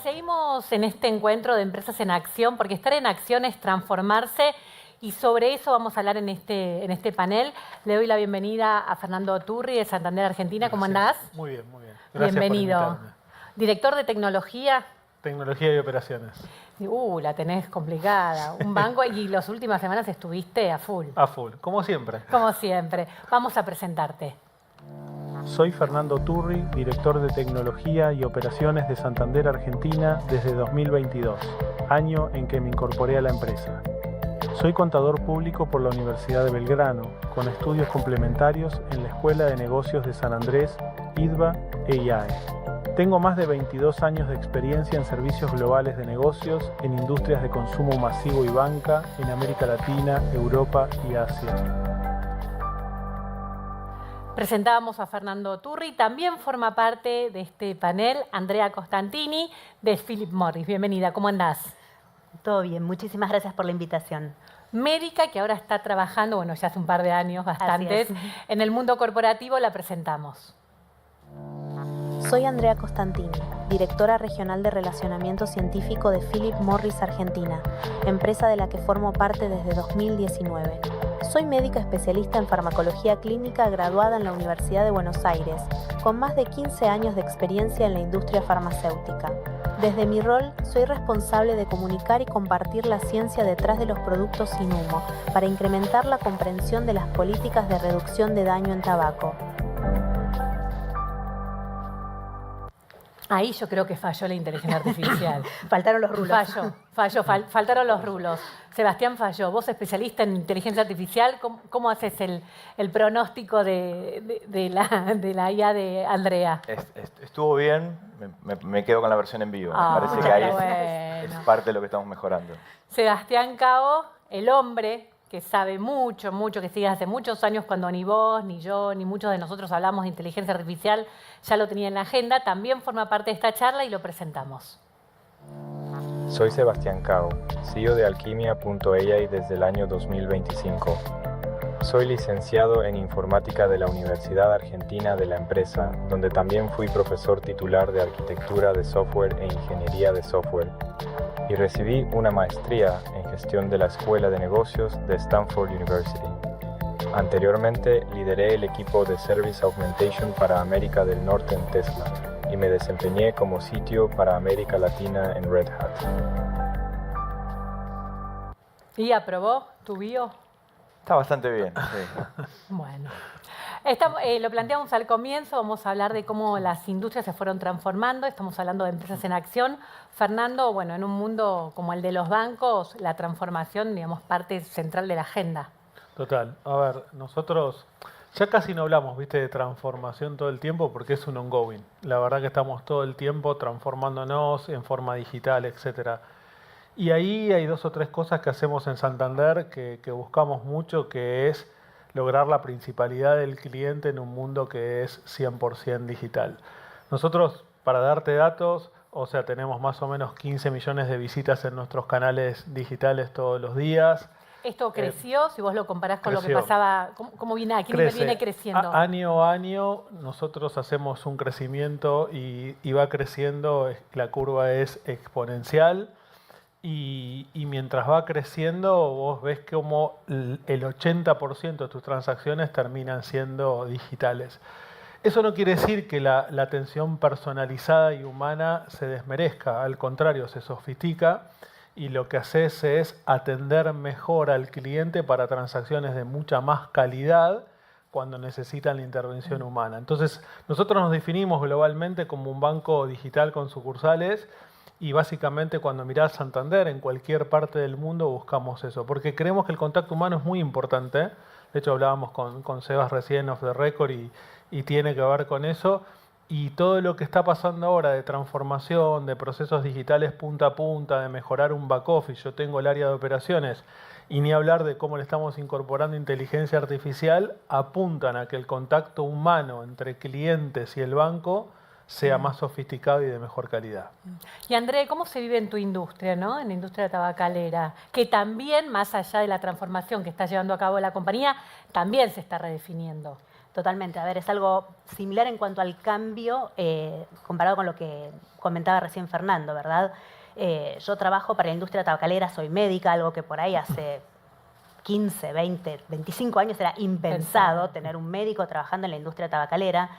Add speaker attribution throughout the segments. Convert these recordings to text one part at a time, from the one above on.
Speaker 1: seguimos en este encuentro de Empresas en Acción, porque estar en acción es transformarse y sobre eso vamos a hablar en este panel. Le doy la bienvenida a Fernando Turri de Santander, Argentina. ¿Cómo andás?
Speaker 2: Muy bien, muy bien. Gracias
Speaker 1: Bienvenido.
Speaker 2: por invitarme.
Speaker 1: Director de Tecnología.
Speaker 2: Tecnología y operaciones.
Speaker 1: La tenés complicada. Un banco y las últimas semanas estuviste a full.
Speaker 2: A full, como siempre.
Speaker 1: Como siempre. Vamos a presentarte.
Speaker 2: Soy Fernando Turri, director de Tecnología y Operaciones de Santander, Argentina, desde 2022, año en que me incorporé a la empresa. Soy contador público por la Universidad de Belgrano, con estudios complementarios en la Escuela de Negocios de San Andrés, IDVA e IAE. Tengo más de 22 años de experiencia en servicios globales de negocios, en industrias de consumo masivo y banca, en América Latina, Europa y Asia.
Speaker 1: Presentábamos a Fernando Turri, también forma parte de este panel Andrea Costantini de Philip Morris. Bienvenida, ¿cómo andás?
Speaker 3: Todo bien, muchísimas gracias por la invitación.
Speaker 1: Médica, que ahora está trabajando, bueno, ya hace un par de años, bastantes, en el mundo corporativo, la presentamos.
Speaker 4: Soy Andrea Costantini, directora regional de Relacionamiento Científico de Philip Morris Argentina, empresa de la que formo parte desde 2019. Soy médica especialista en farmacología clínica graduada en la Universidad de Buenos Aires, con más de 15 años de experiencia en la industria farmacéutica. Desde mi rol, soy responsable de comunicar y compartir la ciencia detrás de los productos sin humo, para incrementar la comprensión de las políticas de reducción de daño en tabaco.
Speaker 1: Ahí yo creo que falló la inteligencia artificial.
Speaker 3: Faltaron los rulos.
Speaker 1: Faltaron los rulos. Sebastián falló. Vos, especialista en inteligencia artificial, ¿cómo haces el pronóstico de la IA de Andrea?
Speaker 5: Estuvo bien, me quedo con la versión en vivo. Me parece que ahí es parte de lo que estamos mejorando.
Speaker 1: Sebastián Cabo, el hombre que sabe mucho, que sigue hace muchos años, cuando ni vos, ni yo, ni muchos de nosotros hablamos de inteligencia artificial, ya lo tenía en la agenda, también forma parte de esta charla y lo presentamos.
Speaker 6: Soy Sebastián Cao, CEO de Alquimia.ai desde el año 2025. Soy licenciado en Informática de la Universidad Argentina de la Empresa, donde también fui profesor titular de Arquitectura de Software e Ingeniería de Software, y recibí una maestría en Gestión de la Escuela de Negocios de Stanford University. Anteriormente lideré el equipo de Service Augmentation para América del Norte en Tesla y me desempeñé como CTO para América Latina en Red Hat.
Speaker 1: ¿Y aprobó tu bio?
Speaker 5: Está bastante bien, sí.
Speaker 1: Bueno. Lo planteamos al comienzo, vamos a hablar de cómo las industrias se fueron transformando, estamos hablando de empresas en acción. Fernando, bueno, en un mundo como el de los bancos, la transformación, digamos, parte central de la agenda.
Speaker 2: Total. A ver, nosotros ya casi no hablamos, viste, de transformación todo el tiempo porque es un ongoing. La verdad que estamos todo el tiempo transformándonos en forma digital, etcétera. Y ahí hay 2 o 3 cosas que hacemos en Santander que buscamos mucho, que es lograr la principalidad del cliente en un mundo que es 100% digital. Nosotros, para darte datos, o sea, tenemos más o menos 15 millones de visitas en nuestros canales digitales todos los días.
Speaker 1: ¿Esto creció? Si vos lo comparás con lo que pasaba, ¿cómo viene? ¿A qué nivel viene creciendo?
Speaker 2: Año a año nosotros hacemos un crecimiento y va creciendo, la curva es exponencial. Y mientras va creciendo, vos ves como el 80% de tus transacciones terminan siendo digitales. Eso no quiere decir que la atención personalizada y humana se desmerezca, al contrario, se sofistica y lo que haces es atender mejor al cliente para transacciones de mucha más calidad cuando necesitan la intervención humana. Entonces, nosotros nos definimos globalmente como un banco digital con sucursales. Y básicamente cuando mirás Santander en cualquier parte del mundo buscamos eso, porque creemos que el contacto humano es muy importante. De hecho hablábamos con Sebas recién off the record y tiene que ver con eso. Y todo lo que está pasando ahora de transformación, de procesos digitales punta a punta, de mejorar un back office, yo tengo el área de operaciones, y ni hablar de cómo le estamos incorporando inteligencia artificial, apuntan a que el contacto humano entre clientes y el banco sea más sofisticado y de mejor calidad.
Speaker 1: Y André, ¿cómo se vive en tu industria, ¿no? En la industria tabacalera? Que también, más allá de la transformación que está llevando a cabo la compañía, también se está redefiniendo.
Speaker 3: Totalmente. A ver, es algo similar en cuanto al cambio comparado con lo que comentaba recién Fernando, ¿verdad? Yo trabajo para la industria tabacalera, soy médica, algo que por ahí hace 15, 20, 25 años era impensado tener un médico trabajando en la industria tabacalera.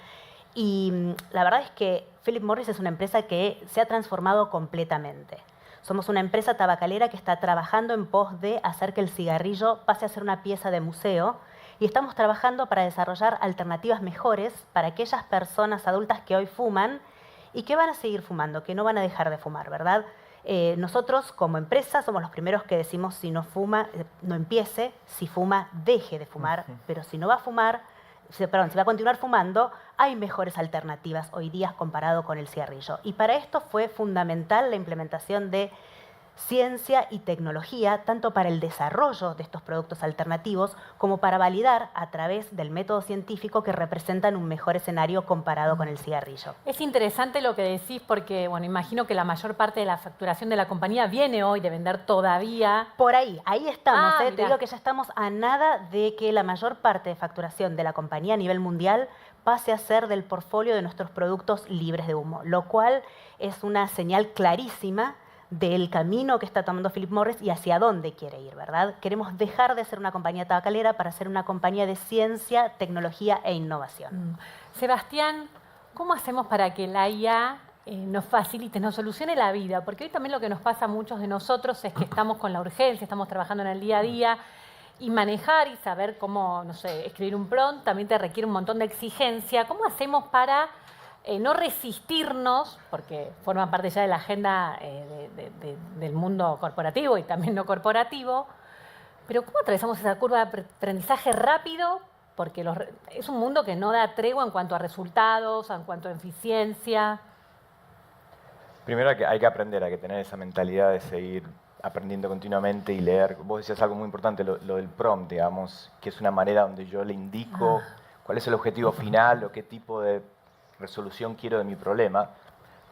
Speaker 3: Y la verdad es que Philip Morris es una empresa que se ha transformado completamente. Somos una empresa tabacalera que está trabajando en pos de hacer que el cigarrillo pase a ser una pieza de museo y estamos trabajando para desarrollar alternativas mejores para aquellas personas adultas que hoy fuman y que van a seguir fumando, que no van a dejar de fumar, ¿verdad? Nosotros como empresa somos los primeros que decimos si no fuma, no empiece, si fuma, deje de fumar, pero si no va a fumar, si va a continuar fumando, hay mejores alternativas hoy día comparado con el cigarrillo. Y para esto fue fundamental la implementación de ciencia y tecnología, tanto para el desarrollo de estos productos alternativos como para validar a través del método científico que representan un mejor escenario comparado con el cigarrillo.
Speaker 1: Es interesante lo que decís porque, bueno, imagino que la mayor parte de la facturación de la compañía viene hoy de vender todavía.
Speaker 3: Por ahí estamos. Te
Speaker 1: mirá.
Speaker 3: digo que ya estamos a nada de que la mayor parte de facturación de la compañía a nivel mundial pase a ser del portfolio de nuestros productos libres de humo, lo cual es una señal clarísima del camino que está tomando Philip Morris y hacia dónde quiere ir, ¿verdad? Queremos dejar de ser una compañía tabacalera para ser una compañía de ciencia, tecnología e innovación.
Speaker 1: Sebastián, ¿cómo hacemos para que la IA nos facilite, nos solucione la vida? Porque hoy también lo que nos pasa a muchos de nosotros es que estamos con la urgencia, estamos trabajando en el día a día y manejar y saber cómo, no sé, escribir un prompt también te requiere un montón de exigencia. ¿Cómo hacemos para no resistirnos, porque forma parte ya de la agenda del mundo corporativo y también no corporativo, pero cómo atravesamos esa curva de aprendizaje rápido? Porque es un mundo que no da tregua en cuanto a resultados, en cuanto a eficiencia.
Speaker 5: Primero hay que aprender, hay que tener esa mentalidad de seguir aprendiendo continuamente y leer. Vos decías algo muy importante, lo del prompt, digamos, que es una manera donde yo le indico cuál es el objetivo final o qué tipo de resolución quiero de mi problema,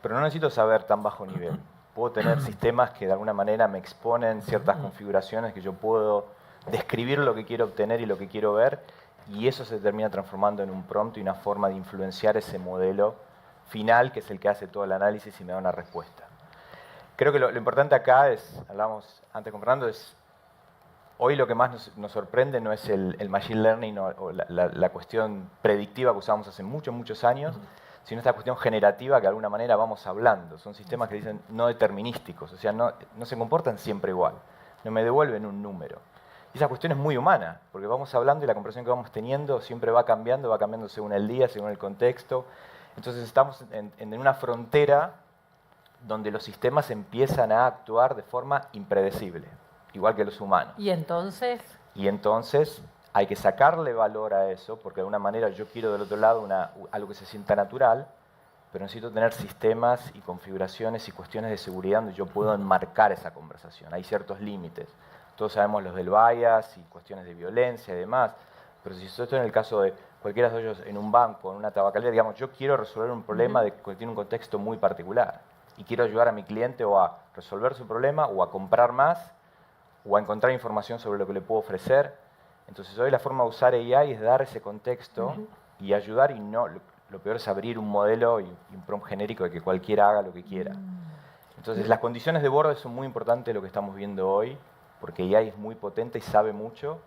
Speaker 5: pero no necesito saber tan bajo nivel. Puedo tener sistemas que de alguna manera me exponen ciertas configuraciones que yo puedo describir lo que quiero obtener y lo que quiero ver, y eso se termina transformando en un prompt y una forma de influenciar ese modelo final, que es el que hace todo el análisis y me da una respuesta. Creo que lo importante acá es, hablamos antes con Fernando, es hoy lo que más nos sorprende no es el machine learning o la cuestión predictiva que usamos hace muchos años, sino esta cuestión generativa que de alguna manera vamos hablando. Son sistemas que dicen no determinísticos, o sea, no se comportan siempre igual, no me devuelven un número. Y esa cuestión es muy humana, porque vamos hablando y la conversación que vamos teniendo siempre va cambiando según el día, según el contexto. Entonces estamos en una frontera donde los sistemas empiezan a actuar de forma impredecible, igual que los humanos.
Speaker 1: ¿Y entonces?
Speaker 5: Y entonces hay que sacarle valor a eso, porque de alguna manera yo quiero del otro lado algo que se sienta natural, pero necesito tener sistemas y configuraciones y cuestiones de seguridad donde yo puedo enmarcar esa conversación. Hay ciertos límites. Todos sabemos los del bias y cuestiones de violencia y demás, pero si esto en el caso de cualquiera de ellos en un banco, en una tabacalera, digamos, yo quiero resolver un problema que tiene un contexto muy particular y quiero ayudar a mi cliente o a resolver su problema o a comprar más o a encontrar información sobre lo que le puedo ofrecer. Entonces hoy la forma de usar AI es dar ese contexto y ayudar, y no, lo peor es abrir un modelo y un prompt genérico de que cualquiera haga lo que quiera. Entonces las condiciones de borde son muy importantes de lo que estamos viendo hoy, porque AI es muy potente y sabe mucho,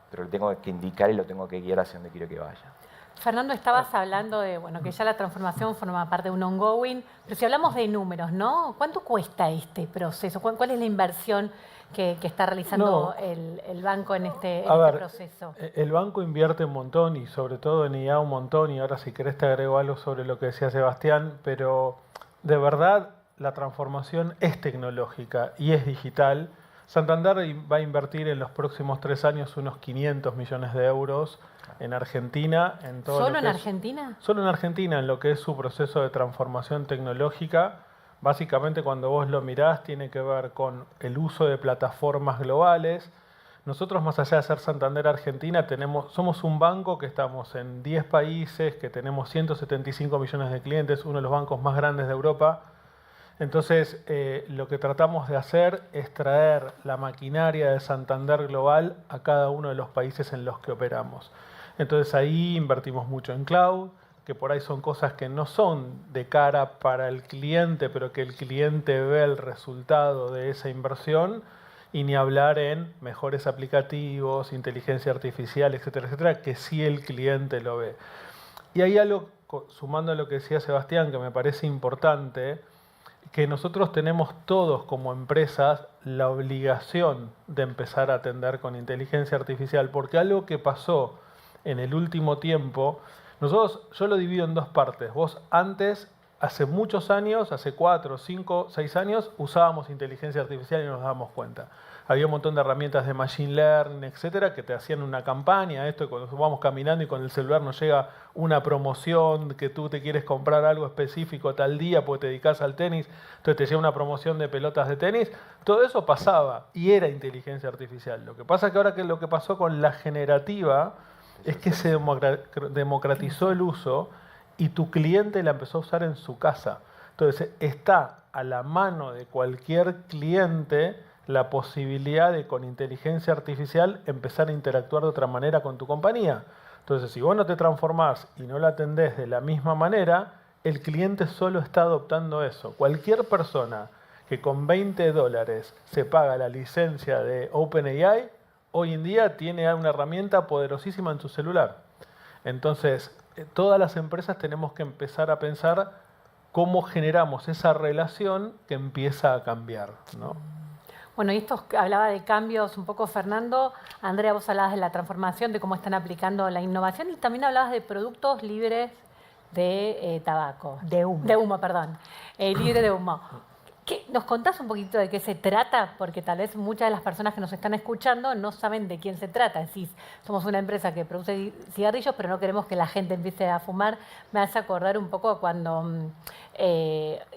Speaker 5: pero le tengo que indicar y lo tengo que guiar hacia donde quiero que vaya.
Speaker 1: Fernando, estabas hablando de que ya la transformación forma parte de un ongoing, pero si hablamos de números, ¿no? ¿Cuánto cuesta este proceso? ¿Cuál es la inversión que está realizando el banco en este proceso?
Speaker 2: El banco invierte un montón y sobre todo en IA un montón, y ahora si querés te agrego algo sobre lo que decía Sebastián, pero de verdad la transformación es tecnológica y es digital. Santander va a invertir en los próximos 3 años unos 500 millones de euros en Argentina.
Speaker 1: ¿Solo en Argentina?
Speaker 2: Solo en Argentina, en lo que es su proceso de transformación tecnológica. Básicamente, cuando vos lo mirás, tiene que ver con el uso de plataformas globales. Nosotros, más allá de ser Santander Argentina, somos un banco que estamos en 10 países, que tenemos 175 millones de clientes, uno de los bancos más grandes de Europa. Entonces, lo que tratamos de hacer es traer la maquinaria de Santander Global a cada uno de los países en los que operamos. Entonces ahí invertimos mucho en cloud, que por ahí son cosas que no son de cara para el cliente, pero que el cliente ve el resultado de esa inversión, y ni hablar en mejores aplicativos, inteligencia artificial, etcétera, etcétera, que sí el cliente lo ve. Y hay algo, sumando a lo que decía Sebastián, que me parece importante, que nosotros tenemos todos como empresas la obligación de empezar a atender con inteligencia artificial, porque algo que pasó en el último tiempo, yo lo divido en dos partes. Vos antes, hace muchos años, hace 4, 5, 6 años, usábamos inteligencia artificial y nos dábamos cuenta. Había un montón de herramientas de machine learning, etcétera, que te hacían una campaña, esto, y cuando vamos caminando y con el celular nos llega una promoción, que tú te quieres comprar algo específico tal día porque te dedicas al tenis, entonces te llega una promoción de pelotas de tenis. Todo eso pasaba y era inteligencia artificial. Lo que pasa es que ahora lo que pasó con la generativa es que se democratizó el uso y tu cliente la empezó a usar en su casa. Entonces está a la mano de cualquier cliente la posibilidad de, con inteligencia artificial, empezar a interactuar de otra manera con tu compañía. Entonces, si vos no te transformás y no la atendés de la misma manera, el cliente solo está adoptando eso. Cualquier persona que con $20 se paga la licencia de OpenAI, hoy en día tiene una herramienta poderosísima en su celular. Entonces, todas las empresas tenemos que empezar a pensar cómo generamos esa relación que empieza a cambiar, ¿no?
Speaker 1: Bueno, y esto hablaba de cambios un poco, Fernando. Andrea, vos hablabas de la transformación, de cómo están aplicando la innovación, y también hablabas de productos libres de tabaco.
Speaker 3: De humo.
Speaker 1: De humo, perdón. Libre de humo. ¿Nos contás un poquito de qué se trata? Porque tal vez muchas de las personas que nos están escuchando no saben de quién se trata. Es decir, somos una empresa que produce cigarrillos, pero no queremos que la gente empiece a fumar. Me hace acordar un poco cuando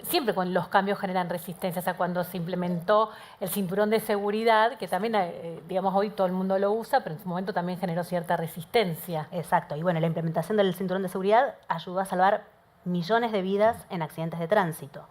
Speaker 1: siempre con los cambios generan resistencia. O sea, cuando se implementó el cinturón de seguridad, que también, digamos, hoy todo el mundo lo usa, pero en su momento también generó cierta resistencia.
Speaker 3: Exacto. Y bueno, la implementación del cinturón de seguridad ayudó a salvar millones de vidas en accidentes de tránsito,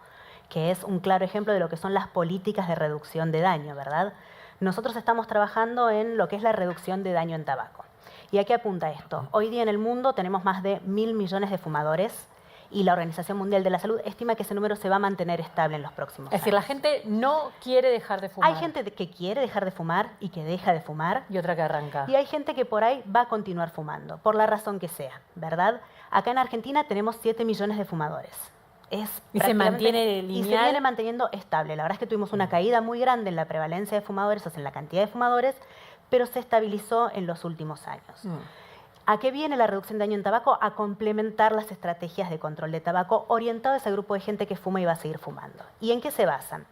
Speaker 3: que es un claro ejemplo de lo que son las políticas de reducción de daño, ¿verdad? Nosotros estamos trabajando en lo que es la reducción de daño en tabaco. ¿Y a qué apunta esto? Hoy día en el mundo tenemos más de 1.000 millones de fumadores y la Organización Mundial de la Salud estima que ese número se va a mantener estable en los próximos años.
Speaker 1: Es decir, la gente no quiere dejar de fumar.
Speaker 3: Hay gente que quiere dejar de fumar y que deja de fumar.
Speaker 1: Y otra que arranca.
Speaker 3: Y hay gente que por ahí va a continuar fumando, por la razón que sea, ¿verdad? Acá en Argentina tenemos 7 millones de fumadores.
Speaker 1: Y se mantiene lineal.
Speaker 3: Y se viene manteniendo estable. La verdad es que tuvimos una caída muy grande en la prevalencia de fumadores, o sea, en la cantidad de fumadores, pero se estabilizó en los últimos años. ¿A qué viene la reducción de daño en tabaco? A complementar las estrategias de control de tabaco orientado a ese grupo de gente que fuma y va a seguir fumando. ¿Y en qué se basan?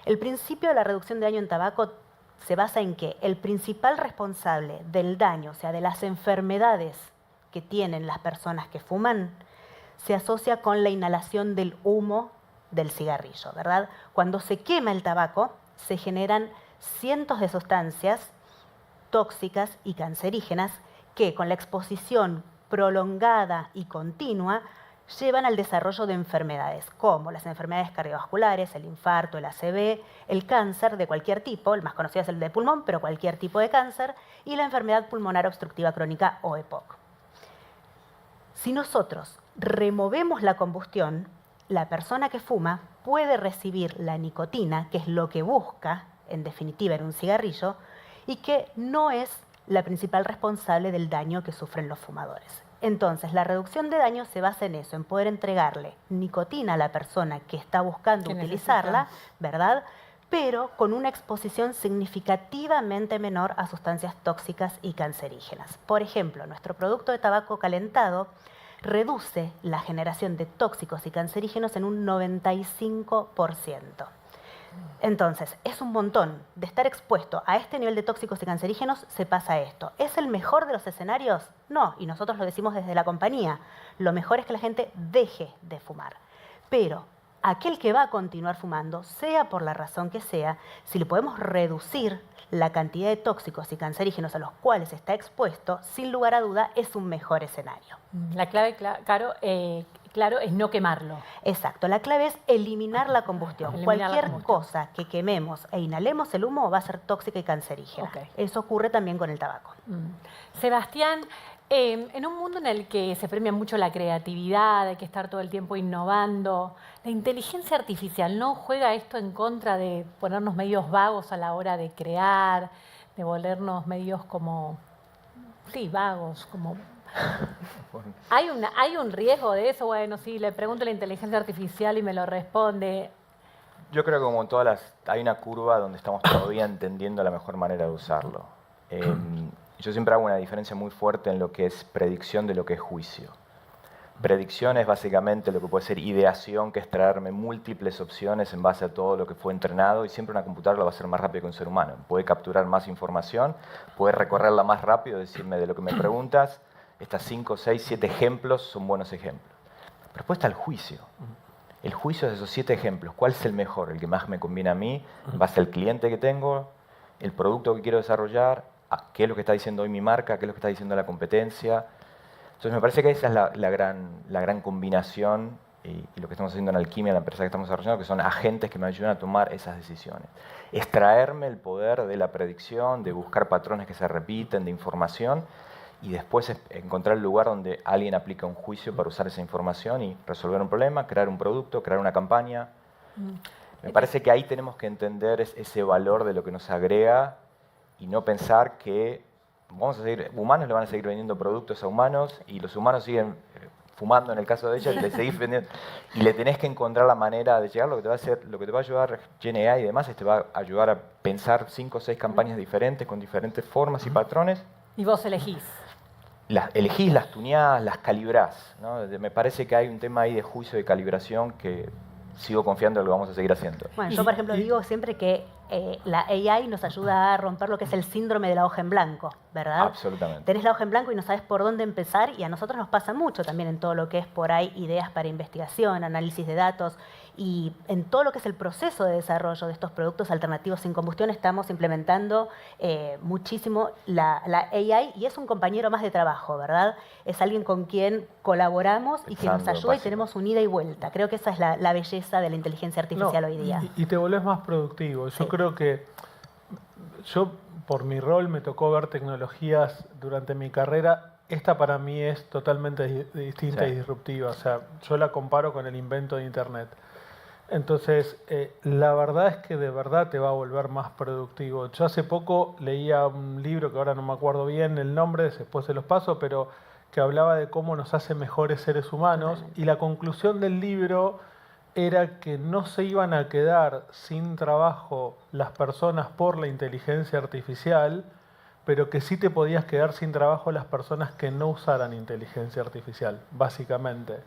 Speaker 3: El principio de la reducción de daño en tabaco se basa en que el principal responsable del daño, o sea, de las enfermedades que tienen las personas que fuman, se asocia con la inhalación del humo del cigarrillo, ¿verdad? Cuando se quema el tabaco, se generan cientos de sustancias tóxicas y cancerígenas que, con la exposición prolongada y continua, llevan al desarrollo de enfermedades, como las enfermedades cardiovasculares, el infarto, el ACV, el cáncer de cualquier tipo, el más conocido es el de pulmón, pero cualquier tipo de cáncer, y la enfermedad pulmonar obstructiva crónica o EPOC. Si nosotros removemos la combustión, la persona que fuma puede recibir la nicotina, que es lo que busca, en definitiva, en un cigarrillo, y que no es la principal responsable del daño que sufren los fumadores. Entonces, la reducción de daño se basa en eso, en poder entregarle nicotina a la persona que está buscando utilizarla, ¿verdad? Pero con una exposición significativamente menor a sustancias tóxicas y cancerígenas. Por ejemplo, nuestro producto de tabaco calentado reduce la generación de tóxicos y cancerígenos en un 95%. Entonces, es un montón. De estar expuesto a este nivel de tóxicos y cancerígenos, se pasa esto. ¿Es el mejor de los escenarios? No, y nosotros lo decimos desde la compañía. Lo mejor es que la gente deje de fumar. Pero aquel que va a continuar fumando, sea por la razón que sea, si le podemos reducir la cantidad de tóxicos y cancerígenos a los cuales está expuesto, sin lugar a duda, es un mejor escenario.
Speaker 1: La clave, claro, es no quemarlo.
Speaker 3: Exacto. La clave es eliminar la combustión. Cualquier cosa que quememos e inhalemos el humo va a ser tóxica y cancerígena. Eso ocurre también con el tabaco.
Speaker 1: Sebastián, En un mundo en el que se premia mucho la creatividad, hay que estar todo el tiempo innovando, la inteligencia artificial no juega esto en contra de ponernos medios vagos a la hora de crear, de volvernos medios como, sí, vagos, como... ¿Hay un riesgo de eso? Bueno, sí, le pregunto a la inteligencia artificial y me lo responde.
Speaker 5: Yo creo que como en todas hay una curva donde estamos todavía entendiendo la mejor manera de usarlo. Yo siempre hago una diferencia muy fuerte en lo que es predicción de lo que es juicio. Predicción es básicamente lo que puede ser ideación, que es traerme múltiples opciones en base a todo lo que fue entrenado, y siempre una computadora lo va a hacer más rápido que un ser humano. Puede capturar más información, puede recorrerla más rápido, decirme de lo que me preguntas, estas 5, 6, 7 ejemplos son buenos ejemplos. Pero después está el juicio. El juicio de esos 7 ejemplos, ¿cuál es el mejor? El que más me conviene a mí, en base al cliente que tengo, el producto que quiero desarrollar, qué es lo que está diciendo hoy mi marca, qué es lo que está diciendo la competencia. Entonces me parece que esa es la gran combinación y lo que estamos haciendo en Alquimia, la empresa que estamos desarrollando, que son agentes que me ayudan a tomar esas decisiones. Extraerme el poder de la predicción, de buscar patrones que se repiten, de información, y después encontrar el lugar donde alguien aplica un juicio para usar esa información y resolver un problema, crear un producto, crear una campaña. Me parece que ahí tenemos que entender ese valor de lo que nos agrega y no pensar que humanos le van a seguir vendiendo productos a humanos y los humanos siguen fumando en el caso de ella, le seguís vendiendo y le tenés que encontrar la manera de llegar. Lo que te va a hacer, lo que te va a ayudar GenAI y demás es te va a ayudar a pensar 5 o 6 campañas diferentes con diferentes formas y patrones.
Speaker 1: Y vos elegís.
Speaker 5: Las elegís, las tuneás, las calibrás, ¿no? Me parece que hay un tema ahí de juicio de calibración que sigo confiando en lo que vamos a seguir haciendo.
Speaker 3: Bueno, yo por ejemplo digo siempre que la AI nos ayuda a romper lo que es el síndrome de la hoja en blanco, ¿verdad?
Speaker 5: Absolutamente.
Speaker 3: Tenés la hoja en blanco y no sabes por dónde empezar, y a nosotros nos pasa mucho también en todo lo que es por ahí ideas para investigación, análisis de datos, y en todo lo que es el proceso de desarrollo de estos productos alternativos sin combustión estamos implementando muchísimo la AI, y es un compañero más de trabajo, ¿verdad? Es alguien con quien colaboramos y que nos ayuda y tenemos un ida y vuelta. Creo que esa es la belleza de la inteligencia artificial hoy día.
Speaker 2: Y te volvés más productivo. Yo creo que por mi rol me tocó ver tecnologías durante mi carrera. Esta para mí es totalmente distinta y disruptiva. O sea, yo la comparo con el invento de Internet. Entonces, la verdad es que de verdad te va a volver más productivo. Yo hace poco leía un libro que ahora no me acuerdo bien el nombre, después se los paso, pero que hablaba de cómo nos hace mejores seres humanos, y la conclusión del libro era que no se iban a quedar sin trabajo las personas por la inteligencia artificial, pero que sí te podías quedar sin trabajo las personas que no usaran inteligencia artificial, básicamente.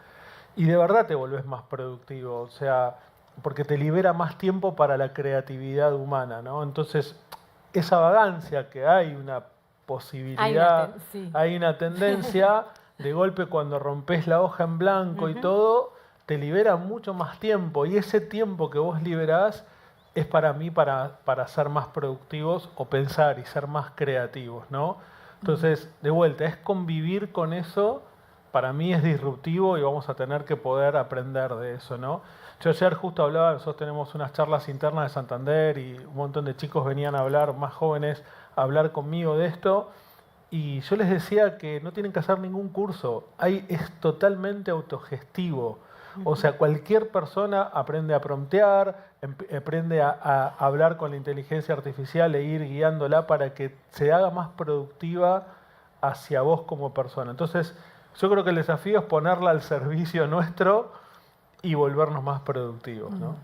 Speaker 2: Y de verdad te volvés más productivo, o sea, porque te libera más tiempo para la creatividad humana, ¿no? Entonces, esa vagancia que hay, una posibilidad, hay una tendencia, de golpe cuando rompes la hoja en blanco y todo, te libera mucho más tiempo, y ese tiempo que vos liberás es para mí para ser más productivos o pensar y ser más creativos, ¿no? Entonces, de vuelta, es convivir con eso. Para mí es disruptivo y vamos a tener que poder aprender de eso, ¿no? Yo ayer justo hablaba, nosotros tenemos unas charlas internas de Santander y un montón de chicos venían a hablar, más jóvenes, a hablar conmigo de esto, y yo les decía que no tienen que hacer ningún curso, es totalmente autogestivo. O sea, cualquier persona aprende a promptear, aprende a hablar con la inteligencia artificial e ir guiándola para que se haga más productiva hacia vos como persona. Entonces, yo creo que el desafío es ponerla al servicio nuestro y volvernos más productivos, ¿no?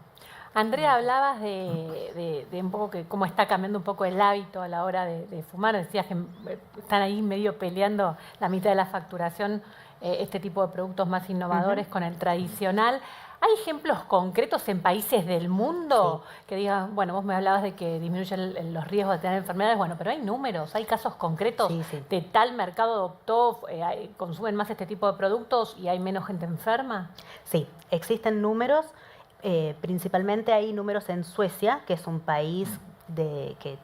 Speaker 1: Andrea, hablabas de un poco que cómo está cambiando un poco el hábito a la hora de fumar. Decías que están ahí medio peleando la mitad de la facturación, este tipo de productos más innovadores con el tradicional. ¿Hay ejemplos concretos en países del mundo que digan, bueno, vos me hablabas de que disminuyen los riesgos de tener enfermedades, bueno, pero hay números, hay casos concretos de tal mercado adoptó, consumen más este tipo de productos y hay menos gente enferma?
Speaker 3: Sí, existen números, principalmente hay números en Suecia, que es un país que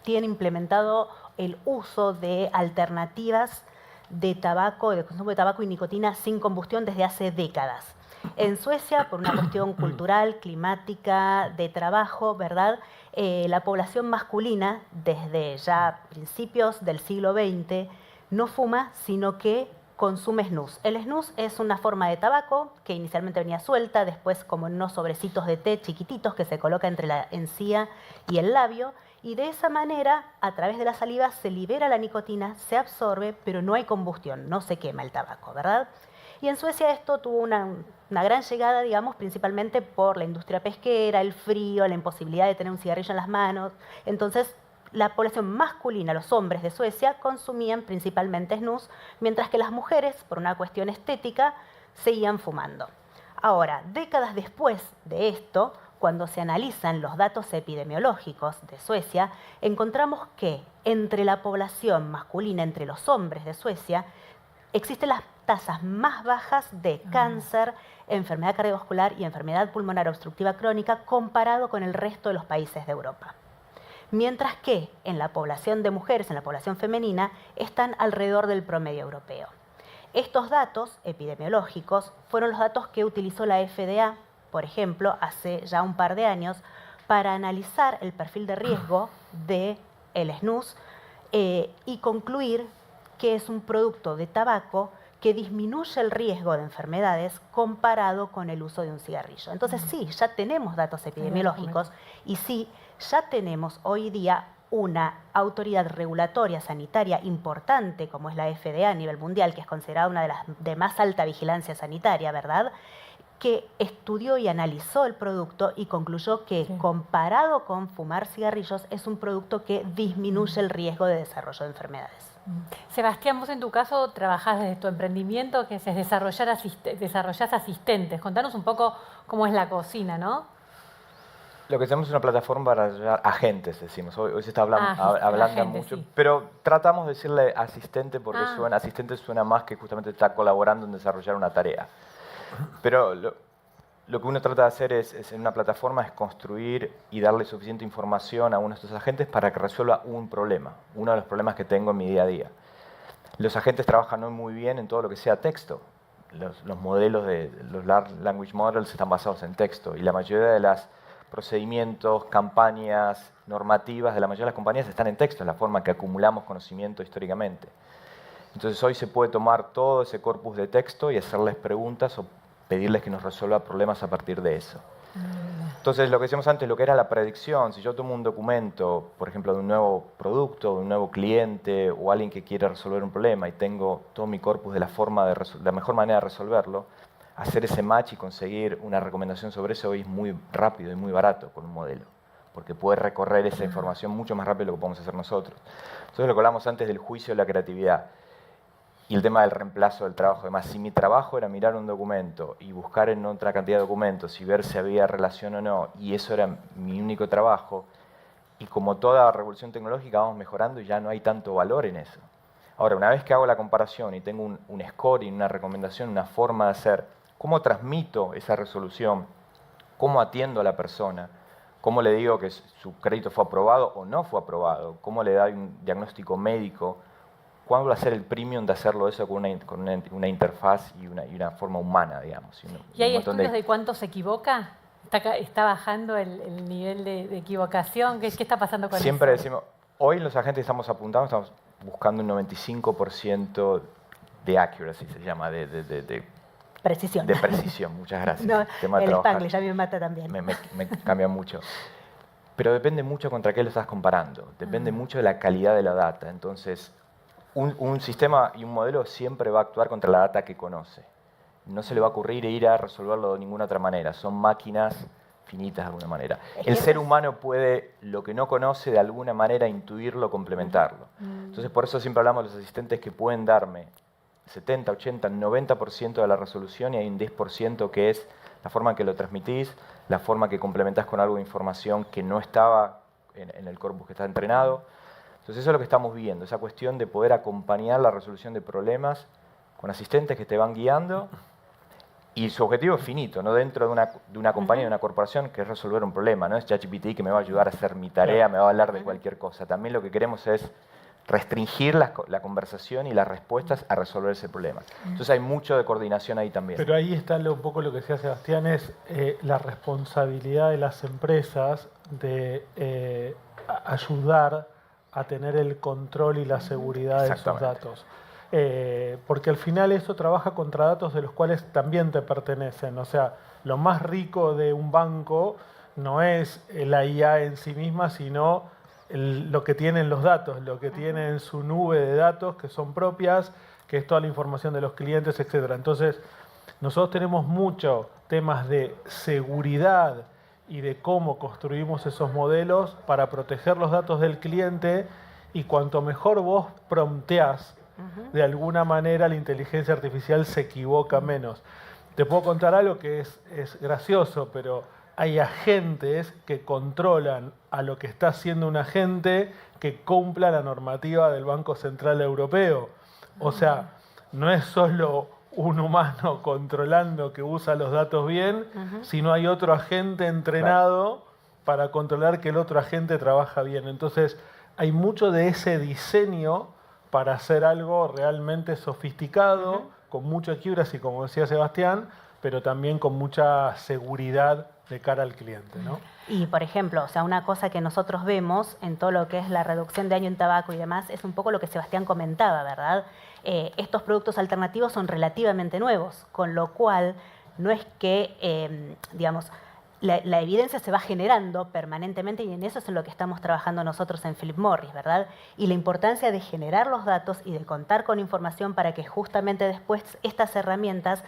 Speaker 3: tiene implementado el uso de alternativas de tabaco, de consumo de tabaco y nicotina sin combustión desde hace décadas. En Suecia, por una cuestión cultural, climática, de trabajo, ¿verdad? La población masculina, desde ya principios del siglo XX, no fuma, sino que consume snus. El snus es una forma de tabaco que inicialmente venía suelta, después como en unos sobrecitos de té chiquititos que se coloca entre la encía y el labio, y de esa manera, a través de la saliva, se libera la nicotina, se absorbe, pero no hay combustión, no se quema el tabaco, ¿verdad? Y en Suecia esto tuvo una gran llegada, digamos, principalmente por la industria pesquera, el frío, la imposibilidad de tener un cigarrillo en las manos. Entonces, la población masculina, los hombres de Suecia, consumían principalmente snus, mientras que las mujeres, por una cuestión estética, seguían fumando. Ahora, décadas después de esto, cuando se analizan los datos epidemiológicos de Suecia, encontramos que entre la población masculina, entre los hombres de Suecia, existen las tasas más bajas de cáncer, enfermedad cardiovascular y enfermedad pulmonar obstructiva crónica comparado con el resto de los países de Europa. Mientras que en la población de mujeres, en la población femenina, están alrededor del promedio europeo. Estos datos epidemiológicos fueron los datos que utilizó la FDA, por ejemplo, hace ya un par de años, para analizar el perfil de riesgo del snus y concluir que es un producto de tabaco que disminuye el riesgo de enfermedades comparado con el uso de un cigarrillo. Entonces sí, ya tenemos datos epidemiológicos y sí, ya tenemos hoy día una autoridad regulatoria sanitaria importante como es la FDA a nivel mundial, que es considerada una de las de más alta vigilancia sanitaria, ¿verdad?, que estudió y analizó el producto y concluyó que comparado con fumar cigarrillos es un producto que disminuye el riesgo de desarrollo de enfermedades.
Speaker 1: Sebastián, vos en tu caso trabajás desde tu emprendimiento, que es desarrollás asistentes. Contanos un poco cómo es la cocina, ¿no?
Speaker 5: Lo que hacemos es una plataforma para ayudar agentes, decimos. Hoy se está hablando
Speaker 1: agente,
Speaker 5: mucho,
Speaker 1: sí.
Speaker 5: pero tratamos de decirle asistente porque asistente suena más que justamente está colaborando en desarrollar una tarea. Pero lo que uno trata de hacer es en una plataforma es construir y darle suficiente información a uno de estos agentes para que resuelva un problema, uno de los problemas que tengo en mi día a día. Los agentes trabajan hoy muy bien en todo lo que sea texto. Los modelos de los Large Language Models están basados en texto y la mayoría de los procedimientos, campañas, normativas de la mayoría de las compañías están en texto, es la forma que acumulamos conocimiento históricamente. Entonces hoy se puede tomar todo ese corpus de texto y hacerles preguntas o pedirles que nos resuelva problemas a partir de eso. Entonces lo que decíamos antes, lo que era la predicción, si yo tomo un documento, por ejemplo, de un nuevo producto, de un nuevo cliente o alguien que quiere resolver un problema y tengo todo mi corpus de la mejor manera de resolverlo, hacer ese match y conseguir una recomendación sobre eso hoy es muy rápido y muy barato con un modelo, porque puede recorrer esa información mucho más rápido de lo que podemos hacer nosotros. Entonces lo que hablamos antes del juicio de la creatividad y el tema del reemplazo del trabajo. Además, si mi trabajo era mirar un documento y buscar en otra cantidad de documentos y ver si había relación o no, y eso era mi único trabajo, y como toda revolución tecnológica vamos mejorando y ya no hay tanto valor en eso. Ahora, una vez que hago la comparación y tengo un scoring, una recomendación, una forma de hacer, ¿cómo transmito esa resolución? ¿Cómo atiendo a la persona? ¿Cómo le digo que su crédito fue aprobado o no fue aprobado? ¿Cómo le doy un diagnóstico médico? ¿Cuándo va a ser el premium de hacerlo eso con una interfaz y una forma humana, digamos?
Speaker 1: ¿Y hay estudios de cuánto se equivoca? ¿Está bajando el nivel de equivocación? ¿Qué está pasando con eso?
Speaker 5: Siempre decimos, hoy los agentes estamos apuntando, estamos buscando un 95% de accuracy, se llama, de
Speaker 3: precisión.
Speaker 5: De precisión, muchas gracias.
Speaker 3: No,
Speaker 5: el
Speaker 3: Spanglish a mí me mata también.
Speaker 5: Me cambia mucho. Pero depende mucho contra qué lo estás comparando. Depende mucho de la calidad de la data. Entonces, un sistema y un modelo siempre va a actuar contra la data que conoce. No se le va a ocurrir ir a resolverlo de ninguna otra manera. Son máquinas finitas de alguna manera. El ser humano puede, lo que no conoce, de alguna manera intuirlo, complementarlo. Entonces, por eso siempre hablamos de los asistentes que pueden darme 70, 80, 90% de la resolución y hay un 10% que es la forma en que lo transmitís, la forma que complementás con algo de información que no estaba en el corpus que está entrenado. Entonces eso es lo que estamos viendo, esa cuestión de poder acompañar la resolución de problemas con asistentes que te van guiando y su objetivo es finito, no dentro de una compañía, de una corporación, que es resolver un problema, no es ChatGPT que me va a ayudar a hacer mi tarea, me va a hablar de cualquier cosa. También lo que queremos es restringir la conversación y las respuestas a resolver ese problema. Entonces hay mucho de coordinación ahí también.
Speaker 2: Pero ahí está un poco lo que decía Sebastián, es la responsabilidad de las empresas de ayudar a tener el control y la seguridad de esos datos. Porque al final eso trabaja contra datos de los cuales también te pertenecen. O sea, lo más rico de un banco no es la IA en sí misma, sino lo que tienen los datos, lo que tiene en su nube de datos que son propias, que es toda la información de los clientes, etc. Entonces, nosotros tenemos muchos temas de seguridad y de cómo construimos esos modelos para proteger los datos del cliente, y cuanto mejor vos prompteás, de alguna manera la inteligencia artificial se equivoca menos. Te puedo contar algo que es gracioso, pero hay agentes que controlan a lo que está haciendo un agente que cumpla la normativa del Banco Central Europeo. O sea, no es solo un humano controlando que usa los datos bien, sino hay otro agente entrenado para controlar que el otro agente trabaja bien. Entonces, hay mucho de ese diseño para hacer algo realmente sofisticado, con mucho accuracy, como decía Sebastián, pero también con mucha seguridad de cara al cliente, ¿no?
Speaker 3: Y, por ejemplo, o sea, una cosa que nosotros vemos en todo lo que es la reducción de daño en tabaco y demás es un poco lo que Sebastián comentaba, ¿verdad? Estos productos alternativos son relativamente nuevos, con lo cual no es que, digamos, la evidencia se va generando permanentemente, y en eso es en lo que estamos trabajando nosotros en Philip Morris, ¿verdad? Y la importancia de generar los datos y de contar con información para que justamente después estas herramientas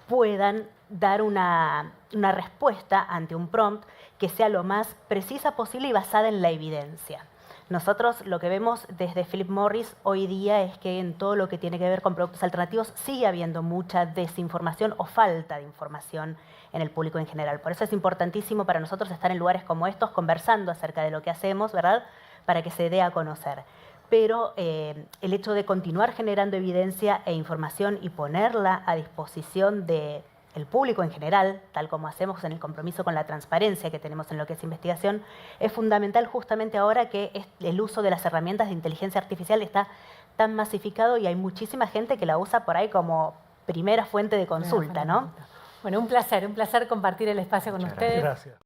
Speaker 3: puedan dar una respuesta ante un prompt que sea lo más precisa posible y basada en la evidencia. Nosotros lo que vemos desde Philip Morris hoy día es que en todo lo que tiene que ver con productos alternativos sigue habiendo mucha desinformación o falta de información en el público en general. Por eso es importantísimo para nosotros estar en lugares como estos conversando acerca de lo que hacemos, ¿verdad? Para que se dé a conocer. Pero el hecho de continuar generando evidencia e información y ponerla a disposición del público en general, tal como hacemos en el compromiso con la transparencia que tenemos en lo que es investigación, es fundamental justamente ahora que el uso de las herramientas de inteligencia artificial está tan masificado y hay muchísima gente que la usa por ahí como primera fuente de consulta, ¿no?
Speaker 1: Bueno, un placer compartir el espacio con ustedes.
Speaker 2: Gracias.